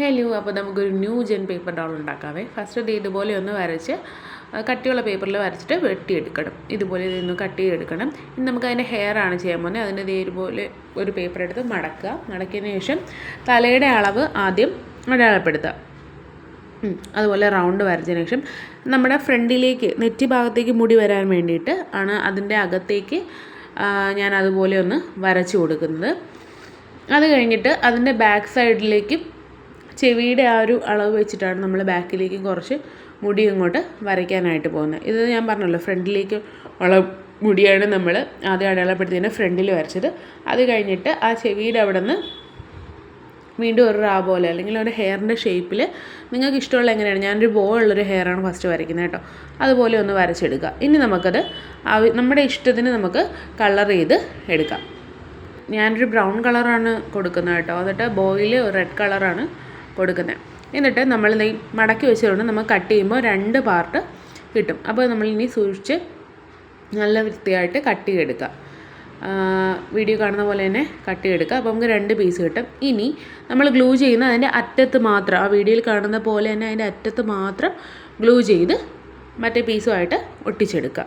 Hello, അപ്പോൾ നമുക്കൊരു new gen paper doll ഉണ്ടാക്കാവേ. ഫസ്റ്റ് ഇത് ഇതുപോലെ ഒന്ന് വരച്ച് കട്ടിയുള്ള പേപ്പറിൽ വരച്ചിട്ട് വെട്ടിയെടുക്കണം. ഇതുപോലെ ഇതൊന്ന് കട്ട് ചെയ്തെടുക്കണം. ഇനി നമുക്ക് അതിൻ്റെ ഹെയർ ആണ് ചെയ്യാൻ പോകുന്നത്. അതിന് ഇതുപോലെ ഒരു പേപ്പർ എടുത്ത് മടക്കുക. മടക്കിയതിന് ശേഷം തലയുടെ അളവ് ആദ്യം അടയാളപ്പെടുത്തുക. അതുപോലെ റൗണ്ട് വരച്ചതിന് ശേഷം നമ്മുടെ ഫ്രണ്ടിലേക്ക് നെറ്റി ഭാഗത്തേക്ക് മുടി വരാൻ വേണ്ടിയിട്ട് ആണ് അതിൻ്റെ അകത്തേക്ക് ഞാൻ അതുപോലെ ഒന്ന് വരച്ച് കൊടുക്കുന്നത്. അത് കഴിഞ്ഞിട്ട് അതിൻ്റെ ബാക്ക് സൈഡിലേക്ക് ചെവിയുടെ ആ ഒരു അളവ് വെച്ചിട്ടാണ് നമ്മൾ ബാക്കിലേക്ക് കുറച്ച് മുടി ഇങ്ങോട്ട് വരയ്ക്കാനായിട്ട് പോകുന്നത്. ഇത് ഞാൻ പറഞ്ഞല്ലോ, ഫ്രണ്ടിലേക്ക് ഉള്ള മുടിയാണ് നമ്മൾ ആദ്യം അടയാളപ്പെടുത്തിയതിൻ്റെ ഫ്രണ്ടിൽ വരച്ചത്. അത് കഴിഞ്ഞിട്ട് ആ ചെവിയുടെ അവിടെ നിന്ന് വീണ്ടും ഒരു റാ പോലെ അല്ലെങ്കിൽ ഒരു ഹെയറിൻ്റെ ഷേപ്പിൽ നിങ്ങൾക്ക് ഇഷ്ടമുള്ള എങ്ങനെയാണ്, ഞാനൊരു ബോ ഉള്ളൊരു ഹെയറാണ് ഫസ്റ്റ് വരയ്ക്കുന്നത് കേട്ടോ. അതുപോലെ ഒന്ന് വരച്ചെടുക്കുക. ഇനി നമുക്കത് നമ്മുടെ ഇഷ്ടത്തിന് നമുക്ക് കളർ ചെയ്ത് എടുക്കാം. ഞാനൊരു ബ്രൗൺ കളറാണ് കൊടുക്കുന്നത് കേട്ടോ. എന്നിട്ട് ബോയിൽ റെഡ് കളറാണ് കൊടുക്കുന്നത്. എന്നിട്ട് നമ്മൾ മടക്കി വെച്ചുകൊണ്ട് നമ്മൾ കട്ട് ചെയ്യുമ്പോൾ 2 പാർട്ട് കിട്ടും. അപ്പോൾ നമ്മളിനി സൂക്ഷിച്ച് നല്ല വൃത്തിയായിട്ട് കട്ട് ചെയ്തെടുക്കുക. വീഡിയോ കാണുന്ന പോലെ തന്നെ കട്ട് ചെയ്തെടുക്കുക. അപ്പോൾ നമുക്ക് 2 പീസ് കിട്ടും. ഇനി നമ്മൾ ഗ്ലൂ ചെയ്യുന്ന അതിൻ്റെ അറ്റത്ത് മാത്രം, ആ വീഡിയോയിൽ കാണുന്ന പോലെ തന്നെ അതിൻ്റെ അറ്റത്ത് മാത്രം ഗ്ലൂ ചെയ്ത് മറ്റേ പീസുമായിട്ട് ഒട്ടിച്ചെടുക്കുക.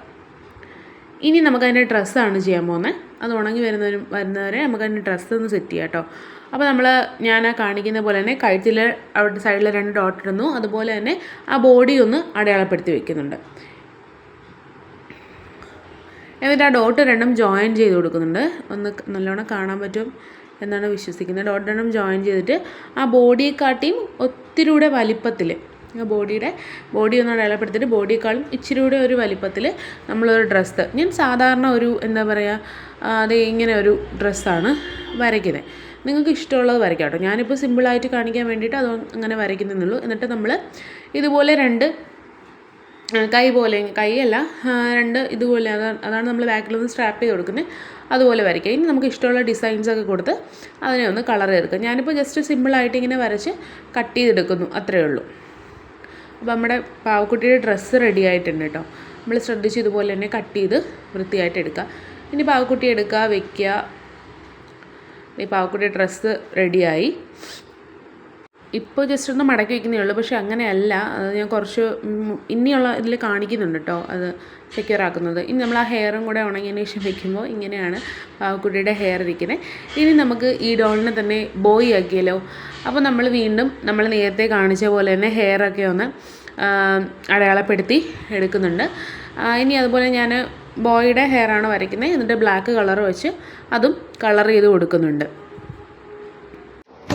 ഇനി നമുക്കതിൻ്റെ ഡ്രസ്സാണ് ചെയ്യാൻ പോകുന്നത്. അത് ഉണങ്ങി വരുന്നവരെ നമുക്കതിൻ്റെ ഡ്രസ്സ് ഒന്ന് സെറ്റ് ചെയ്യാം കേട്ടോ. അപ്പോൾ ഞാൻ കാണിക്കുന്ന പോലെ തന്നെ കഴുത്തിൽ അവിടെ സൈഡിൽ 2 ഡോട്ട് ഇടുന്നു. അതുപോലെ തന്നെ ആ ബോഡി ഒന്ന് അടയാളപ്പെടുത്തി വെക്കുന്നുണ്ട്. എന്നിട്ട് ആ ഡോട്ട് 2 ജോയിൻ ചെയ്ത് കൊടുക്കുന്നുണ്ട്. ഒന്ന് നല്ലോണം കാണാൻ പറ്റും എന്നാണ് വിശ്വസിക്കുന്നത്. ഡോട്ട് 2 ജോയിൻ ചെയ്തിട്ട് ആ ബോഡിയെക്കാട്ടിയും ഒത്തിരി കൂടെ വലിപ്പത്തിൽ, ബോഡി ഒന്ന് അടയാളപ്പെടുത്തിയിട്ട് ബോഡിയേക്കാളും ഇച്ചിരി കൂടെ ഒരു വലിപ്പത്തിൽ നമ്മളൊരു ഡ്രസ്സ്, ഞാൻ സാധാരണ ഒരു എന്താ പറയുക, അത് ഇങ്ങനെ ഒരു ഡ്രസ്സാണ് വരയ്ക്കുന്നത്. നിങ്ങൾക്ക് ഇഷ്ടമുള്ളത് വരയ്ക്കാം കേട്ടോ. ഞാനിപ്പോൾ സിമ്പിളായിട്ട് കാണിക്കാൻ വേണ്ടിയിട്ട് അത് അങ്ങനെ വരയ്ക്കുന്നുള്ളൂ. എന്നിട്ട് നമ്മൾ ഇതുപോലെ 2 കൈ പോലെ, കൈയല്ല 2 ഇതുപോലെ, അതാണ് നമ്മൾ ബാക്കിൽ നിന്ന് സ്ട്രാപ്പ് ചെയ്ത് കൊടുക്കുന്നത്. അതുപോലെ വരയ്ക്കുക. ഇനി നമുക്ക് ഇഷ്ടമുള്ള ഡിസൈൻസൊക്കെ കൊടുത്ത് അതിനെ ഒന്ന് കളർ ചെയ്തെടുക്കുക. ഞാനിപ്പോൾ ജസ്റ്റ് സിമ്പിളായിട്ട് ഇങ്ങനെ വരച്ച് കട്ട് ചെയ്തെടുക്കുന്നു, അത്രയേ ഉള്ളൂ. അപ്പോൾ നമ്മുടെ പാവക്കുട്ടിയുടെ ഡ്രസ്സ് റെഡി ആയിട്ടുണ്ട് കേട്ടോ. നമ്മൾ ശ്രദ്ധിച്ച് ഇതുപോലെ തന്നെ കട്ട് ചെയ്ത് വൃത്തിയായിട്ട് എടുക്കുക. ഇനി പാവക്കുട്ടി എടുക്കുക, വയ്ക്കുക. ഈ പാവക്കുട്ടി ഡ്രസ്സ് റെഡിയായി. ഇപ്പോൾ ജസ്റ്റ് ഒന്ന് മടക്കി വയ്ക്കുന്നേ ഉള്ളൂ. പക്ഷേ അങ്ങനെയല്ല, അത് ഞാൻ കുറച്ച് ഇനിയുള്ള ഇതിൽ കാണിക്കുന്നുണ്ട് കേട്ടോ, അത് സെക്യൂർ ആക്കുന്നത്. ഇനി നമ്മൾ ആ ഹെയറും കൂടെ ഉണങ്ങിയതിന് ശേഷം വയ്ക്കുമ്പോൾ ഇങ്ങനെയാണ് പാവക്കുട്ടിയുടെ ഹെയർ ഇരിക്കുന്നത്. ഇനി നമുക്ക് ഈ ഡോളിനെ തന്നെ ബോയ് ആക്കിയല്ലോ. അപ്പോൾ നമ്മൾ വീണ്ടും നമ്മൾ നേരത്തെ കാണിച്ച പോലെ തന്നെ ഹെയറൊക്കെ ഒന്ന് അടയാളപ്പെടുത്തി എടുക്കുന്നുണ്ട്. ഇനി അതുപോലെ ഞാൻ ബോയുടെ ഹെയറാണ് വരയ്ക്കുന്നത്. എന്നിട്ട് ബ്ലാക്ക് കളർ വെച്ച് അതും കളർ ചെയ്ത് കൊടുക്കുന്നുണ്ട്.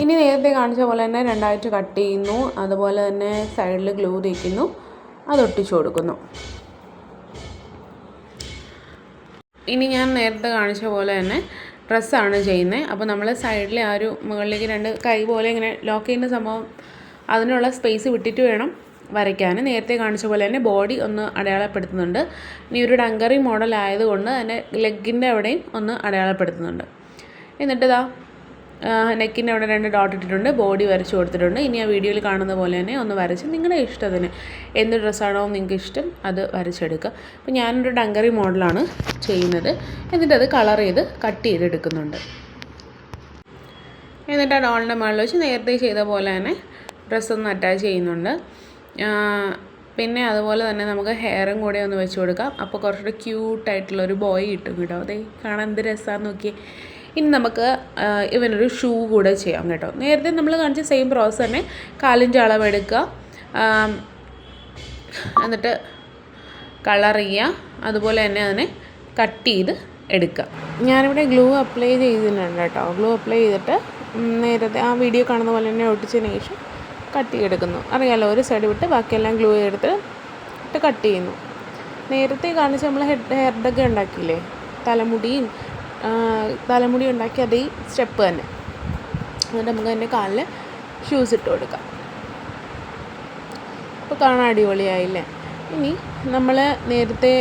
ഇനി നേരത്തെ കാണിച്ച പോലെ തന്നെ 2ആയിട്ട് കട്ട് ചെയ്യുന്നു. അതുപോലെ തന്നെ സൈഡിൽ ഗ്ലൂ തേക്കുന്നു, അത് ഒട്ടിച്ചു കൊടുക്കുന്നു. ഇനി ഞാൻ നേരത്തെ കാണിച്ച പോലെ തന്നെ ഡ്രസ്സാണ് ചെയ്യുന്നത്. അപ്പോൾ നമ്മൾ സൈഡിലെ ആ ഒരു മുകളിലേക്ക് 2 കൈ പോലെ ഇങ്ങനെ ലോക്ക് ചെയ്യുന്ന സംഭവം, അതിനുള്ള സ്പേസ് വിട്ടിട്ട് വേണം വരയ്ക്കാൻ. നേരത്തെ കാണിച്ച പോലെ തന്നെ ബോഡി ഒന്ന് അടയാളപ്പെടുത്തുന്നുണ്ട്. ഇനി ഒരു ഡങ്കറി മോഡൽ ആയതുകൊണ്ട് തന്നെ ലെഗിൻ്റെ അവിടെയും ഒന്ന് അടയാളപ്പെടുത്തുന്നുണ്ട്. എന്നിട്ട് നെക്കിൻ്റെ അവിടെ 2 ഡോട്ട് ഇട്ടിട്ടുണ്ട്, ബോഡി വരച്ച് കൊടുത്തിട്ടുണ്ട്. ഇനി ആ വീഡിയോയിൽ കാണുന്ന പോലെ തന്നെ ഒന്ന് വരച്ച് നിങ്ങളുടെ ഇഷ്ടത്തിന് എന്ത് ഡ്രസ്സാണോ നിങ്ങൾക്ക് ഇഷ്ടം അത് വരച്ചെടുക്കുക. അപ്പോൾ ഞാനൊരു ഡങ്കറി മോഡലാണ് ചെയ്യുന്നത്. എന്നിട്ട് അത് കളർ ചെയ്ത് കട്ട് ചെയ്തെടുക്കുന്നുണ്ട്. എന്നിട്ട് ആ ഡോളിൻ്റെ മുകളിൽ വെച്ച് നേരത്തെ ചെയ്ത പോലെ തന്നെ ഡ്രസ്സൊന്ന് അറ്റാച്ച് ചെയ്യുന്നുണ്ട്. പിന്നെ അതുപോലെ തന്നെ നമുക്ക് ഹെയറും കൂടെ ഒന്ന് വെച്ച് കൊടുക്കാം. അപ്പോൾ കുറച്ചുകൂടെ ക്യൂട്ടായിട്ടുള്ളൊരു ബോയ് കിട്ടും കേട്ടോ. അതെ, കാണാൻ എന്ത് രസമാണെന്ന് നോക്കിയേ. ഇനി നമുക്ക് ഇവനൊരു ഷൂ കൂടെ ചെയ്യാം കേട്ടോ. നേരത്തെ നമ്മൾ കാണിച്ച സെയിം പ്രോസസ്സ് തന്നെ കാലിൻ്റെ അളവെടുക്കുക, എന്നിട്ട് കളർ ചെയ്യുക, അതുപോലെ തന്നെ അതിനെ കട്ട് ചെയ്ത് എടുക്കുക. ഞാനിവിടെ ഗ്ലൂ അപ്ലൈ ചെയ്തിട്ടുണ്ട് കേട്ടോ. ഗ്ലൂ അപ്ലൈ ചെയ്തിട്ട് നേരത്തെ ആ വീഡിയോ കാണുന്ന പോലെ തന്നെ ഒട്ടിച്ചതിന് ശേഷം കട്ട് ചെയ്തെടുക്കുന്നു. അറിയാമല്ലോ, ഒരു സൈഡ് വിട്ട് ബാക്കിയെല്ലാം ഗ്ലൂ ചെയ്തിട്ട് കട്ട് ചെയ്യുന്നു. നേരത്തെ കാണിച്ച് നമ്മൾ ഹെയർഡൊക്കെ ഉണ്ടാക്കിയില്ലേ, തലമുടി ഉണ്ടാക്കി അതേ സ്റ്റെപ്പ് തന്നെ. എന്നിട്ട് നമുക്ക് അതിൻ്റെ കാലിൽ ഷൂസ് ഇട്ട് കൊടുക്കാം. അപ്പോൾ കാണാൻ അടിപൊളിയായില്ലേ. ഇനി നമ്മൾ നേരത്തെ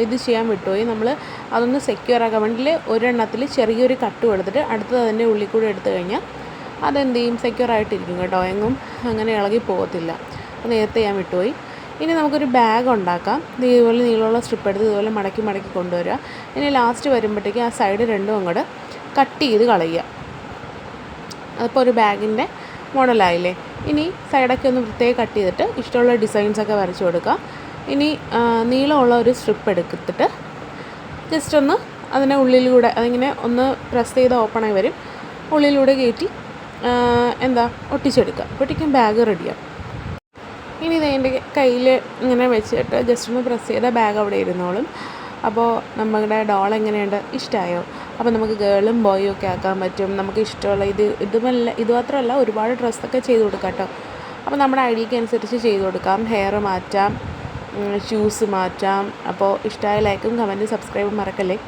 ഇത് ചെയ്യാൻ വിട്ടുപോയി. നമ്മൾ അതൊന്ന് സെക്യൂർ ആക്കാൻ വേണ്ടി ഒരെണ്ണത്തിൽ ചെറിയൊരു കട്ട് കൊടുത്തിട്ട് അടുത്തത് അതിൻ്റെ ഉള്ളിൽ കൂടെ എടുത്തു കഴിഞ്ഞാൽ അതെന്ത് ചെയ്യും, സെക്യൂർ ആയിട്ടിരിക്കും കേട്ടോ. എങ്ങും അങ്ങനെ ഇളകി പോകത്തില്ല. അപ്പോൾ നേരത്തെ ഞാൻ വിട്ടുപോയി. ഇനി നമുക്കൊരു ബാഗ് ഉണ്ടാക്കാം. ഇതുപോലെ നീളമുള്ള സ്ട്രിപ്പ് എടുത്ത് ഇതുപോലെ മടക്കി കൊണ്ടുവരിക. ഇനി ലാസ്റ്റ് വരുമ്പോഴത്തേക്ക് ആ സൈഡ് 2 അങ്ങോട്ട് കട്ട് ചെയ്ത് കളയുക. അതിപ്പോൾ ഒരു ബാഗിൻ്റെ മോഡലായില്ലേ. ഇനി സൈഡൊക്കെ ഒന്ന് വൃത്തിയായി കട്ട് ചെയ്തിട്ട് ഇഷ്ടമുള്ള ഡിസൈൻസൊക്കെ വരച്ച് കൊടുക്കുക. ഇനി നീളമുള്ള ഒരു സ്ട്രിപ്പ് എടുത്തിട്ട് ജസ്റ്റ് ഒന്ന് അതിനെ ഉള്ളിലൂടെ അതിങ്ങനെ ഒന്ന് പ്രസ് ചെയ്ത് ഓപ്പണായി വരും, ഉള്ളിലൂടെ കയറ്റി ഒട്ടിച്ചെടുക്കുക. ഒട്ടിക്കാൻ ബാഗ് റെഡിയാവും. ഇനി ഇതിൻ്റെ കയ്യിൽ ഇങ്ങനെ വെച്ചിട്ട് ജസ്റ്റ് ഒന്ന് പ്രസ് ചെയ്താൽ ബാഗ് അവിടെ ഇരുന്നോളും. അപ്പോൾ നമ്മുടെ ഡോൾ എങ്ങനെയുണ്ട്, ഇഷ്ടമായോ? അപ്പോൾ നമുക്ക് ഗേളും ബോയും ഒക്കെ ആക്കാൻ പറ്റും. നമുക്ക് ഇഷ്ടമുള്ള ഇത് മാത്രമല്ല ഒരുപാട് ഡ്രസ്സൊക്കെ ചെയ്ത് കൊടുക്കാം കേട്ടോ. അപ്പോൾ നമ്മുടെ ഐഡിയക്ക് അനുസരിച്ച് ചെയ്ത് കൊടുക്കാം. ഹെയർ മാറ്റാം, ഷൂസ് മാറ്റാം. അപ്പോൾ ഇഷ്ടമായ ലൈക്കും കമൻറ്റും സബ്സ്ക്രൈബും മറക്കല്ലേ.